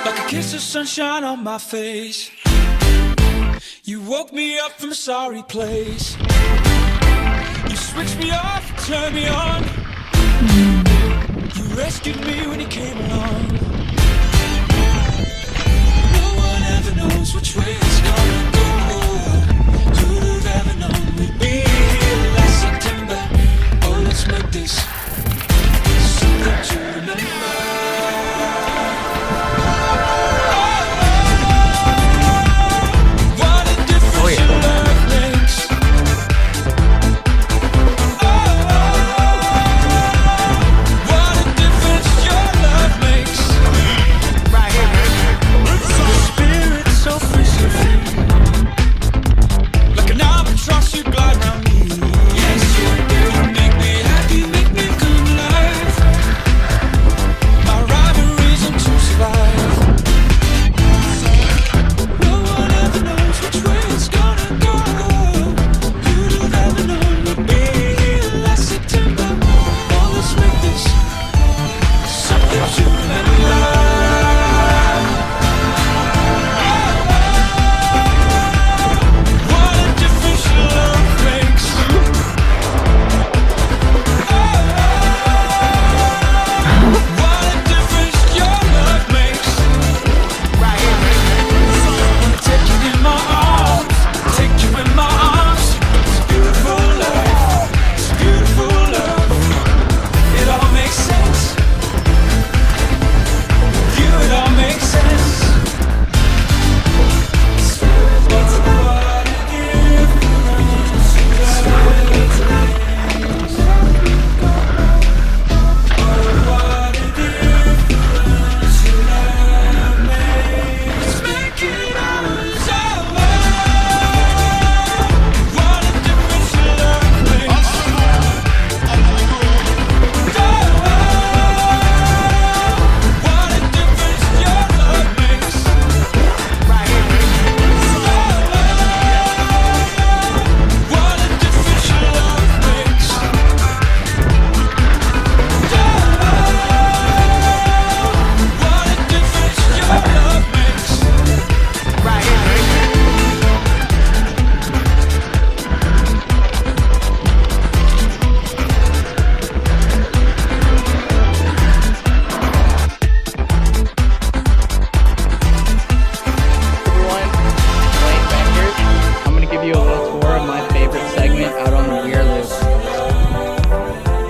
like a kiss of sunshine on my face. You woke me up from a sorry place. You switched me off, turned me on. You rescued me when you came along. No one ever knows which way it's gonna go. Who'd have ever known we'd be here last September? Oh, let's make this something to remember.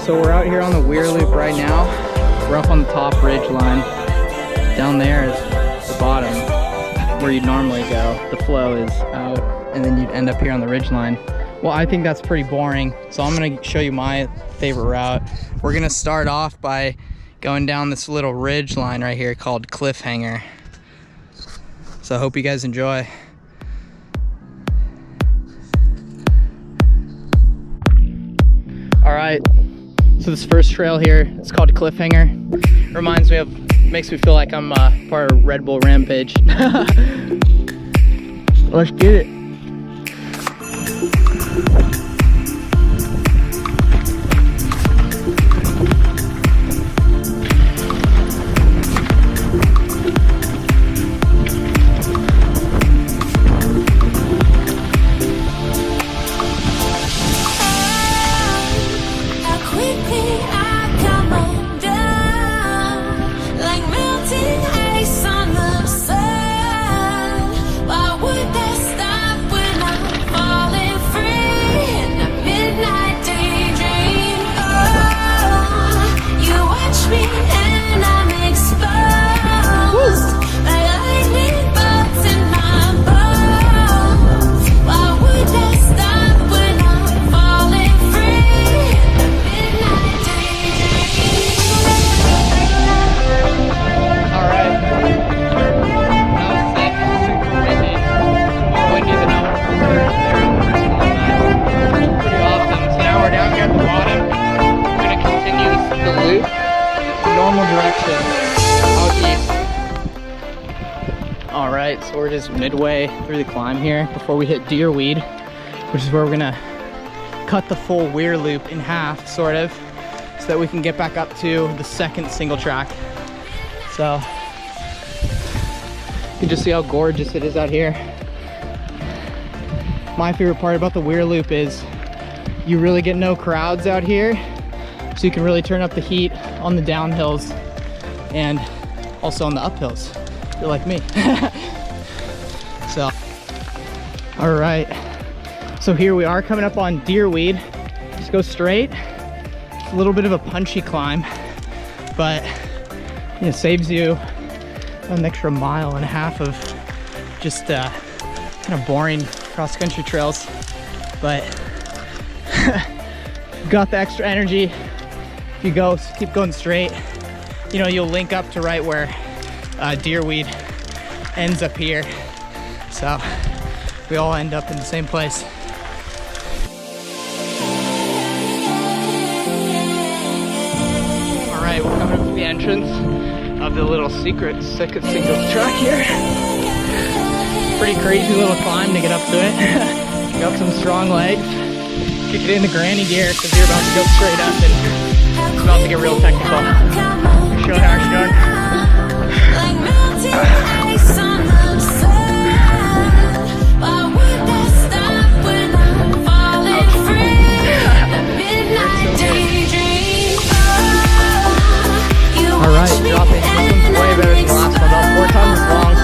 So we're out here on the Weir Loop right now. We're up on the top ridge line. Down there is the bottom where you'd normally go. The flow is out and then you'd end up here on the ridge line. Well, I think that's pretty boring. So I'm gonna show you my favorite route. We're gonna start off by going down this little ridge line right here called Cliffhanger. So I hope you guys enjoy. All right, so this first trail here, it's called Cliffhanger. Reminds me of, makes me feel like I'm part of Red Bull Rampage. Let's get it. Alright, so we're just midway through the climb here before we hit Deerweed, which is where we're gonna cut the full Weir Loop in half, sort of, so that we can get back up to the second single track. So can just see how gorgeous it is out here. My favorite part about the Weir Loop is you really get no crowds out here, so you can really turn up the heat on the downhills and also on the uphills, if you're like me. So, all right. So here we are coming up on Deerweed. Just go straight. It's a little bit of a punchy climb, but it saves you an extra 1.5 miles of just kind of boring cross-country trails. But got the extra energy. If you keep going straight, you know, you'll link up to right where Deerweed ends up here. So we all end up in the same place. All right, we're coming up to the entrance of the little secret second singles track here. Pretty crazy little climb to get up to it. Got some strong legs. Kick it into granny gear because you're about to go straight up and it's about to get real technical. Show how it's going. All right, dropping. This one's way better than the last one, about 4 times as long.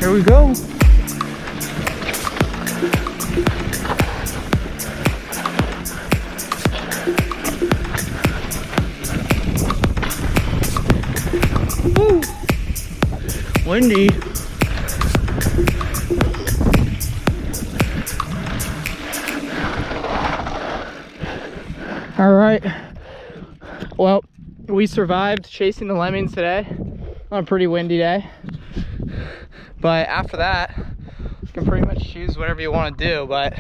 Here we go. Woo. Windy. All right. Well, we survived chasing the lemmings today on a pretty windy day. But after that, you can pretty much choose whatever you want to do, but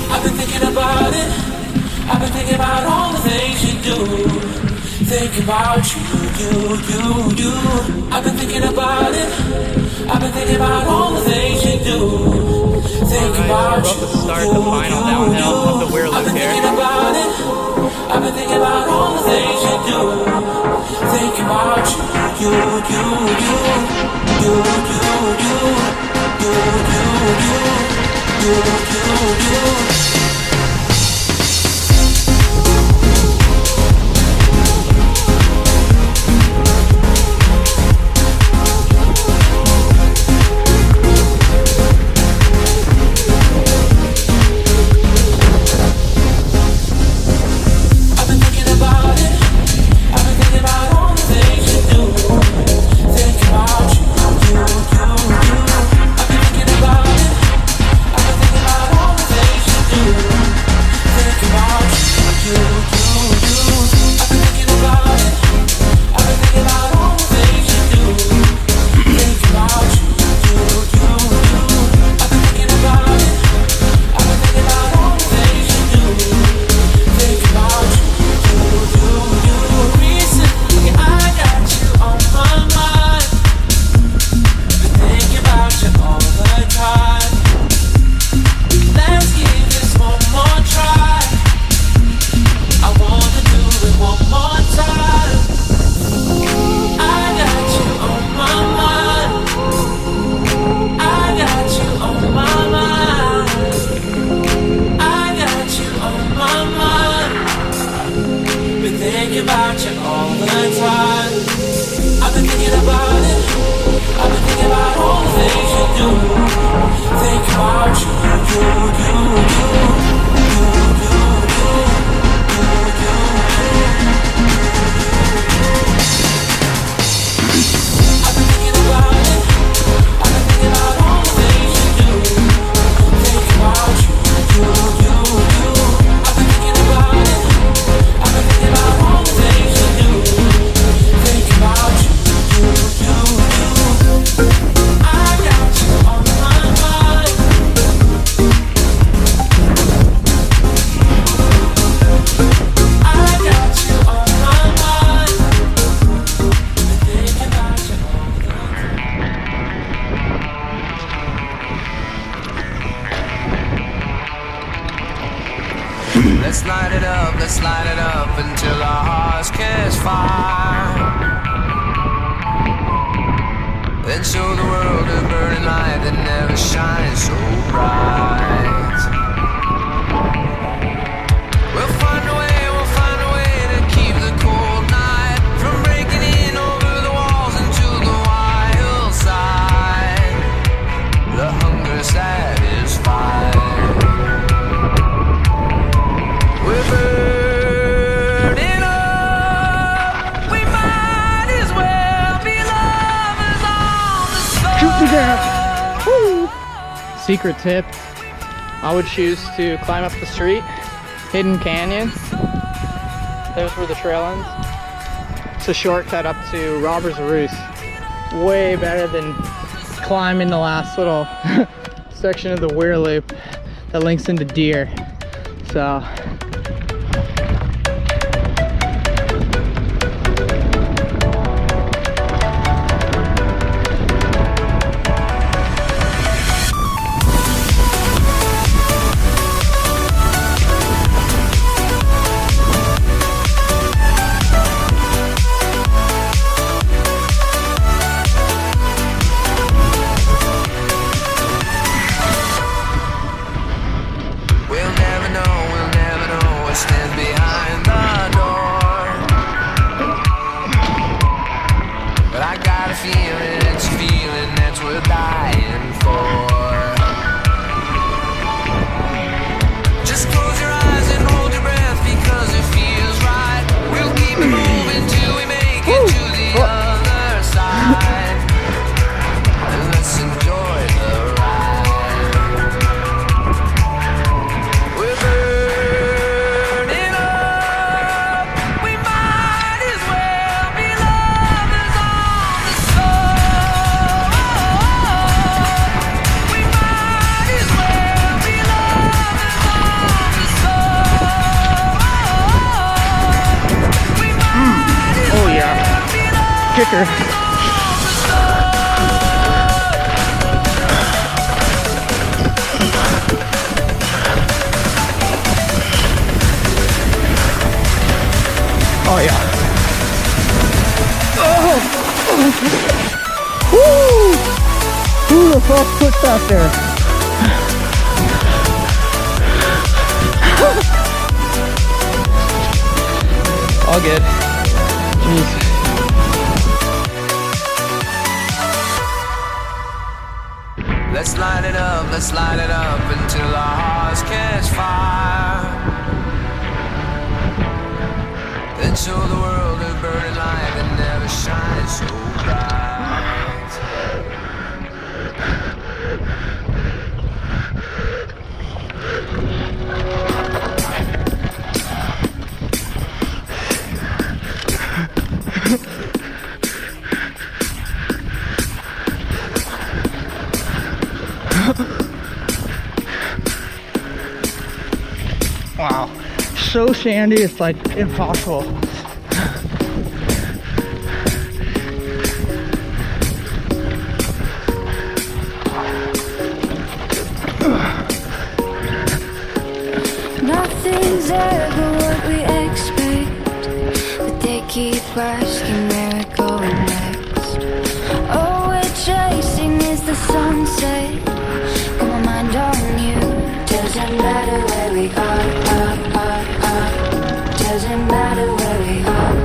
I've been thinking about it. I've been thinking about all the things you do. Thinking about you. I've been thinking about it. I've been thinking about all the things you do. Thinking about we're about to start the final downhill of the Weir Loop I've been here. thinking about it. I've been thinking about all the things you do. Thinking about you. and fine. I've been thinking about it. I've been thinking about all the things you do. Think about you. I've been thinking about it. I've been thinking about all the things you do. Think about you. I've been thinking about it. I've been thinking about all the things you do. Think about you. I got you on my mind. I got you on my mind. Been thinking about you all the time. Let's light it up until our hearts catch fire. Then show the world a burning light that never shines so bright. We'll find a way to keep the cold night from breaking in over the walls into the wild side. The hunger satisfied. We're burning up. We might as well be lovers on the soul. Shoot the gap. Woo. Secret tip, I would choose to climb up the street, hidden canyon. There's where the trail ends. It's a shortcut up to Robbers of Reese. Way better than climbing the last little section of the Weir Loop that links into Deer. So We'll never know what stands behind the door. But I got a feeling, it's a feeling that's worth dying for. Just close your eyes and hold your breath because it feels right. We'll keep it moving till we make it to the other side. And let's enjoy the ride. We're burning up. We might as well be lovers on the soul. We might as well be lovers on the soul. We might as oh yeah, well be lovers kicker. on the soul. Oh yeah. Oh. Woo! Who the fuck put that there? All good. Jeez. Let's light it up until our hearts catch fire. Then show the world a burning light that never shines so bright. Wow. So sandy, it's like impossible. Nothing's ever what we expect, but they keep asking where we're going next. All we're chasing is the sunset. Got my mind on you. Doesn't matter where we are. Doesn't matter where we are.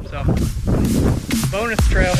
So, bonus trail.